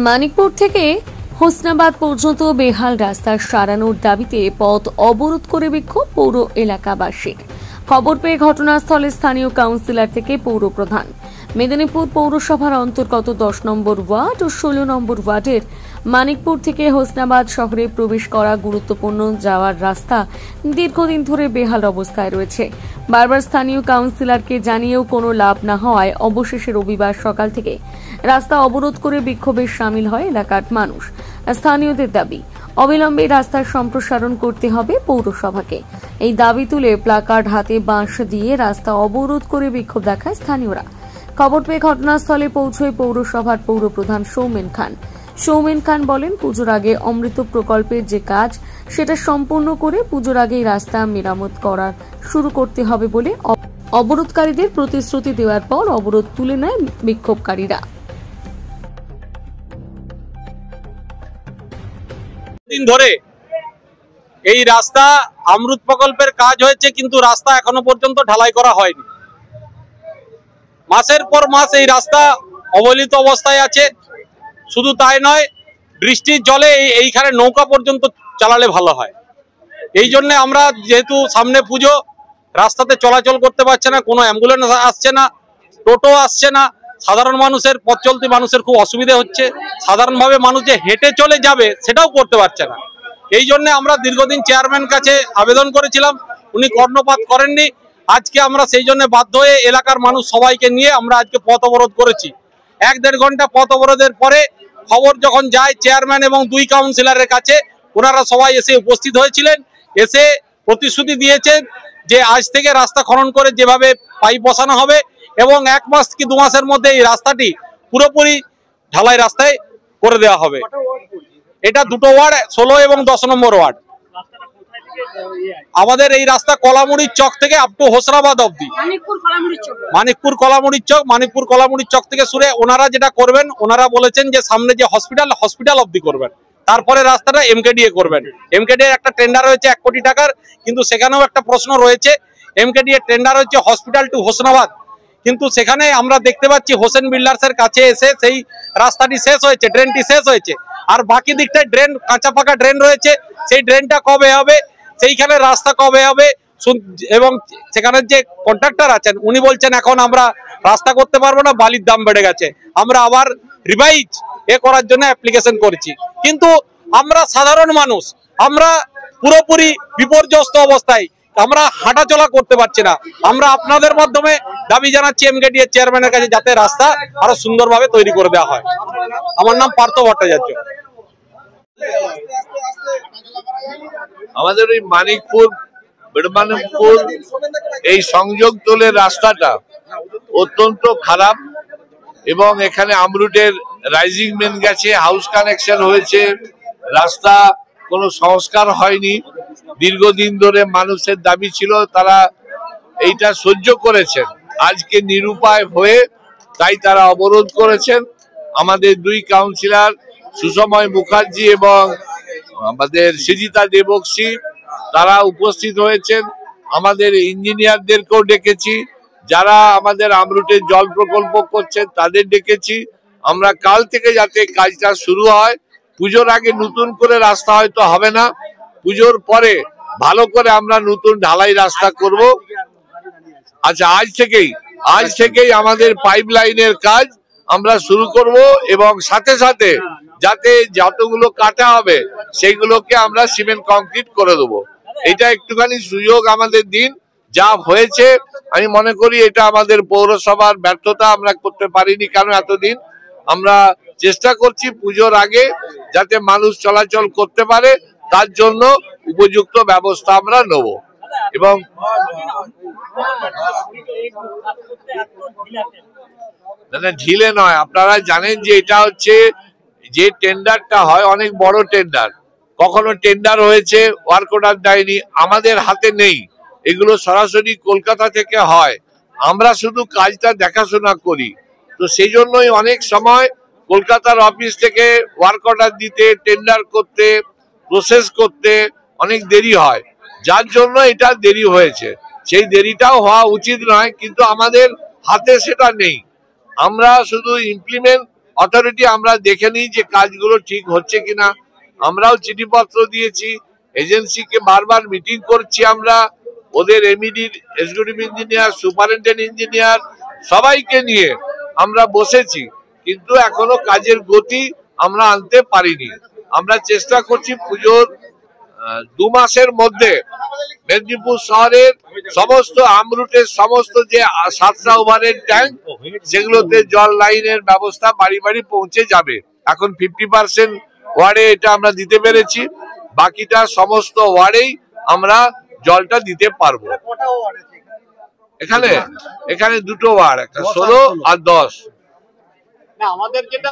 মানিকপুর থেকে হোসনাবাদ পর্যন্ত বেহাল রাস্তা সারানোর দাবিতে পথ অবরোধ করে বিক্ষোভ পৌর এলাকাবাসীর। খবর পেয়ে ঘটনাস্থলে স্থানীয় কাউন্সিলর থেকে পৌর প্রধান। মেদিনীপুর পৌরসভার অন্তর্গত 10 নম্বর ওয়ার্ড ও 16 নম্বর ওয়ার্ডের মানিকপুর থেকে হোসনাবাদ শহরে প্রবেশ করা গুরুত্বপূর্ণ যাওয়ার রাস্তা দীর্ঘদিন ধরে বেহাল অবস্থায় রয়েছে। বারবার স্থানীয় কাউন্সিলরকে জানিয়েও কোনো লাভ না হওয়ায় অবশেষে রবিবার সকাল থেকে রাস্তা অবরোধ করে বিক্ষোভে সামিল হয় এলাকার মানুষ। স্থানীয়দের দাবি, অবিলম্বে রাস্তার সম্প্রসারণ করতে হবে পৌরসভাকে। এই দাবি তুলে প্লাকার্ড হাতে বাঁশ দিয়ে রাস্তা অবরোধ করে বিক্ষোভ দেখায় স্থানীয়রা। খবর পেয়ে ঘটনাস্থলে পৌঁছয় পৌরসভার পৌরপ্রধান সৌমেন খান বলেন, পুজোর আগে অমৃত প্রকল্পের যে কাজ সেটা সম্পূর্ণ করে পুজোর আগেই রাস্তা মেরামত করা শুরু করতে হবে বলে অবরোধকারীদের প্রতিশ্রুতি দেওয়ার পর অবরোধ তুলে নেয় বিক্ষোভকারীরা। দিন ধরে এই রাস্তা অমৃত প্রকল্পের কাজ হয়েছে, কিন্তু রাস্তা এখনো পর্যন্ত ঢালাই করা হয়নি। মাসের পর মাস এই রাস্তা অবহেলিত অবস্থায় আছে। শুধু তাই নয়, বৃষ্টির জলে এইখানে নৌকা পর্যন্ত চালালে ভালো হয়। এই জন্য আমরা, যেহেতু সামনে পুজো, রাস্তাতে চলাচল করতে পারছে না, কোনো অ্যাম্বুলেন্স আসছে না, টোটো আসছে না, সাধারণ মানুষের পথ চলতি মানুষের খুব অসুবিধা হচ্ছে। সাধারণভাবে মানুষ যে হেঁটে চলে যাবে সেটাও করতে পারছে না। এই জন্য আমরা দীর্ঘদিন চেয়ারম্যান কাছে আবেদন করেছিলাম, উনি কর্ণপাত করেননি। আজকে আমরা সেই জন্য বাধ্য হয়ে এলাকার মানুষ সবাইকে নিয়ে আমরা আজকে পথ অবরোধ করেছি। 1-1.5 ঘন্টা পথ অবরোধের পরে খবর যখন যায় চেয়ারম্যান এবং 2 কাউন্সিলরের কাছে, ওনারা সবাই এসে উপস্থিত হয়েছিলেন। এসে প্রতিশ্রুতি দিয়েছেন যে আজ থেকে রাস্তা খনন করে যেভাবে পাইপ বসানো হবে এবং 1 মাস কি 2 মাসের মধ্যে এই রাস্তাটি পুরোপুরি ঢালাই রাস্তায় করে দেওয়া হবে। এটা 2টো ওয়ার্ড, 16 এবং 10 নম্বর ওয়ার্ড। আমাদের এই রাস্তা কলামুড়ির চক থেকে আপ টু হোসনাবাদ অবধি, মানিকপুর কলামুড়ির চক থেকে শুরু। ওনারা যেটা করবেন, ওনারা বলেছেন যে সামনে যে হসপিটাল অবধি করবেন, তারপরে রাস্তাটা এমকেডিএ করবেন। এমকেডিএ একটা টেন্ডার হয়েছে 1 কোটি টাকার, কিন্তু সেখানেও একটা প্রশ্ন রয়েছে। এমকেডিএ টেন্ডার হচ্ছে হসপিটাল টু হোসনাবাদ, কিন্তু সেখানে আমরা দেখতে পাচ্ছি হোসেন বিল্ডার্সের কাছে এসে সেই রাস্তাটি শেষ হয়েছে, ড্রেনটি শেষ হয়েছে, আর বাকি দিকটায় ড্রেন, কাঁচা পাকা ড্রেন রয়েছে। সেই ড্রেনটা কবে হবে, সেইখানে রাস্তা কবে হবে, এবং সেখানে যে কন্ট্রাক্টর আছেন উনি বলছেন এখন আমরা রাস্তা করতে পারবো না, বালির দাম বেড়ে গেছে, আমরা আবার রিভাইজ করার জন্য অ্যাপ্লিকেশন করেছি। কিন্তু আমরা সাধারণ মানুষ, আমরা পুরোপুরি বিপর্যস্ত অবস্থায়, আমরা হাঁটাচলা করতে পারছি না। আমরা আপনাদের মাধ্যমে দাবি জানাচ্ছি এমকেডিএ চেয়ারম্যানের কাছে, যাতে রাস্তা আরো সুন্দরভাবে তৈরি করে দেওয়া হয়। আমার নাম পার্থ ভট্টাচার্য। আমাদের ওই মানিকপুর এই সংযোগ তোলের রাস্তাটা অত্যন্ত খারাপ, এবং এখানে আমরুটের রাইজিং মেন গেছে, হাউস কানেকশন হয়েছে, রাস্তা কোনো সংস্কার হয়নি। দীর্ঘদিন ধরে মানুষের দাবি ছিল, তারা এইটা সহ্য করেছেন। আজকে নিরুপায় হয়ে তাই তারা অবরোধ করেছেন। আমাদের 2 কাউন্সিলর সুসময় মুখার্জি এবং আমাদের সৃজিতা দেবকসি, তারা উপস্থিত হয়েছেন। আমাদের ইঞ্জিনিয়ারদেরকেও ডেকেছি, যারা আমাদের আমরুটের জল প্রকল্প করছেন তাদের ডেকেছি। আমরা কাল থেকে যাতে কাজটা শুরু হয়। পুজোর আগে নতুন করে রাস্তা হয়তো হবে না, পুজোর পরে ভালো করে আমরা নতুন ঢালাই রাস্তা করব। আচ্ছা, আজ থেকেই আমাদের পাইপ লাইনের কাজ আমরা শুরু করব, এবং সাথে সাথে যাতে যতগুলো কাটা হবে সেইগুলোকে আমরা সিমেন্ট কংক্রিট করে দেবো। এটা একটুখানি সুযোগ আমাদের দিন। যা হয়েছে আমি মনে করি এটা আমাদের পৌরসভার ব্যর্থতা, আমরা করতে পারিনি। কারণ এতদিন আমরা চেষ্টা করছি পুজোর আগে যাতে মানুষ চলাচল করতে পারে, তার জন্য উপযুক্ত ব্যবস্থা আমরা নেব। এবং ঢিলে নয়, আপনারা জানেন যে এটা হচ্ছে যে টেন্ডারটা হয় অনেক বড় টেন্ডার। কখনো টেন্ডার হয়েছে, ওয়ার্ক অর্ডার দেয়নি, আমাদের হাতে নেই, এগুলো সরাসরি কলকাতা থেকে হয়। আমরা শুধু কাজটা দেখাশোনা করি। তো সেই জন্যই অনেক সময় কলকাতার অফিস থেকে ওয়ার্ক অর্ডার দিতে, টেন্ডার করতে, প্রসেস করতে অনেক দেরি হয়, যার জন্য এটা দেরি হয়েছে। সেই দেরিটাও হওয়া উচিত নয়, কিন্তু আমাদের হাতে সেটা নেই। আমরা শুধু ইমপ্লিমেন্ট অথরিটি আমরা দেখে নিই যে কাজগুলো ঠিক হচ্ছে কিনা। আমরাও চিঠিপত্র দিয়েছি, এজেন্সিকে বারবার মিটিং করছি, আমরা ওদের MED, executive engineer, superintendent engineer সবাইকে নিয়ে আমরা বসেছি, কিন্তু এখনো কাজের গতি আমরা আনতে পারিনি। আমরা চেষ্টা করছি পুজোর 2 মাসের মধ্যে মেদিনীপুর শহরের সমস্ত আমরুটের সমস্ত যে 7টা ওভারের ট্যাঙ্ক, সেগুলোতে জল লাইনের ব্যবস্থা বাড়ি বাড়ি পৌঁছে যাবে। এখন 50% ওয়ার্ডে এটা আমরা দিতে পেরেছি, বাকিটা সমস্ত ওয়ার্ডেই আমরা জলটা দিতে পারবো। এখানে 2টো ওয়ার্ড, একটা 16 আর 10। আমাদের যেটা